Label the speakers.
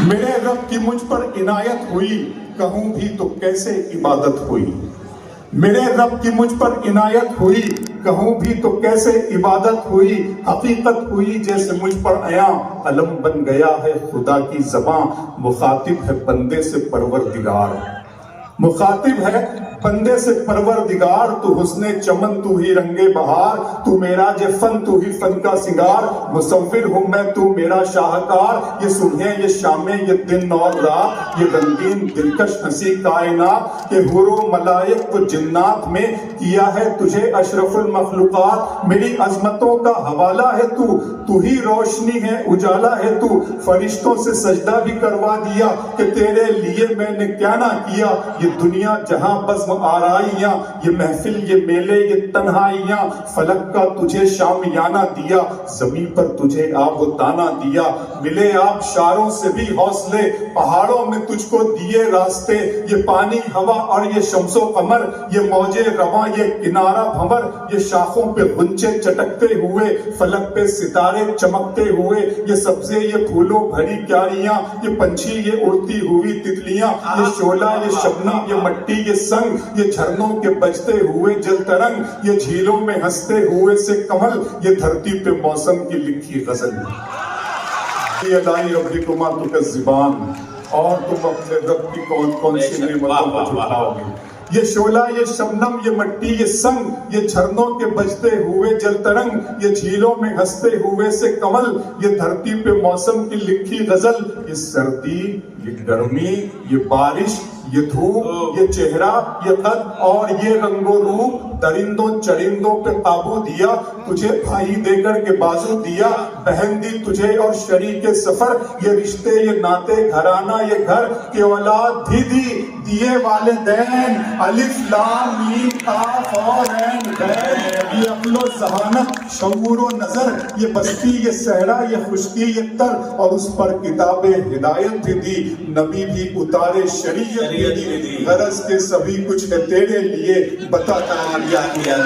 Speaker 1: میرے رب کی مجھ پر عنایت ہوئی، کہوں بھی تو کیسے عبادت ہوئی۔ میرے رب کی مجھ پر عنایت ہوئی، کہوں بھی تو کیسے عبادت ہوئی۔ حقیقت ہوئی جیسے مجھ پر عیاں، علم بن گیا ہے خدا کی زباں۔ مخاطب ہے بندے سے پروردگار، مخاطب ہے بندے سے پروردگار۔ تو حسن چمن تو ہی رنگ بہار، تو میرا جو فن تو ہی فن کا سنگار۔ مصور ہوں میں تو میرا شاہکار، یہ صبحیں یہ شامیں یہ دن اور رات، یہ رنگین دلکش ہنسی کائنات۔ یہ حور و ملائک و جنات میں کیا ہے تجھے اشرف المخلوقات۔ میری عظمتوں کا حوالہ ہے تو ہی روشنی ہے اجالا ہے تو۔ فرشتوں سے سجدہ بھی کروا دیا کہ تیرے لیے میں نے کیا نہ کیا۔ یہ دنیا جہاں بزم آرائیاں، یہ محفل یہ میلے یہ تنہائیاں۔ فلک کا تجھے شامیانہ دیا، زمین پر تجھے آب و دانہ دیا۔ ملے آپ شاروں سے بھی حوصلے، پہاڑوں میں تجھ کو دیے راستے۔ یہ پانی ہوا اور یہ شمس و قمر، یہ موجے رواں یہ کنارہ بھنور۔ یہ شاخوں پہ غنچے چٹکتے ہوئے، فلک پہ ستارے چمکتے ہوئے۔ یہ سبزے یہ پھولوں بھری کیاریاں، یہ پنچھی یہ اڑتی ہوئی تتلیاں۔ یہ شعلہ یہ شبنم یہ مٹی یہ سنگ، یہ جھرنوں کے بجتے ہوئے جل ترنگ۔ یہ جھیلوں میں ہنستے ہوئے سے کمل، یہ دھرتی پہ موسم کی لکھی غزل۔ ربکما تکذبان، اور تم اپنے رب کی کون کون سی نعمتوں کو جھٹلاؤ گے۔ یہ شعلہ یہ شبنم یہ مٹی یہ سنگ، یہ جھرنوں کے بجتے ہوئے جل ترنگ۔ یہ جھیلوں میں ہنستے ہوئے سے کمل، یہ دھرتی پہ موسم کی لکھی غزل۔ یہ سردی یہ گرمی یہ بارش یہ دھوپ یہ چہرہ یہ قد اور یہ رنگ و روپ۔ درندوں چرندوں پہ قابو دیا، تجھے بھائی دے کر کے بازو دیا۔ بہن دی تجھے اور شریک سفر، یہ رشتے یہ ناتے گھرانہ یہ گھر۔ کہ اولاد بھی دی دیے والدین، الف لام میم کاف اور عین غین۔ یہ عقل و ذہانت شعور و نظر، یہ بستی یہ صحرا یہ خشکی یہ تر۔ اور اس پر کتاب ہدایت بھی دی، نبی بھی اتارے شریعت بھی دی۔ غرض کے سبھی کچھ ہے تیرے لیے، بتا کیا کیا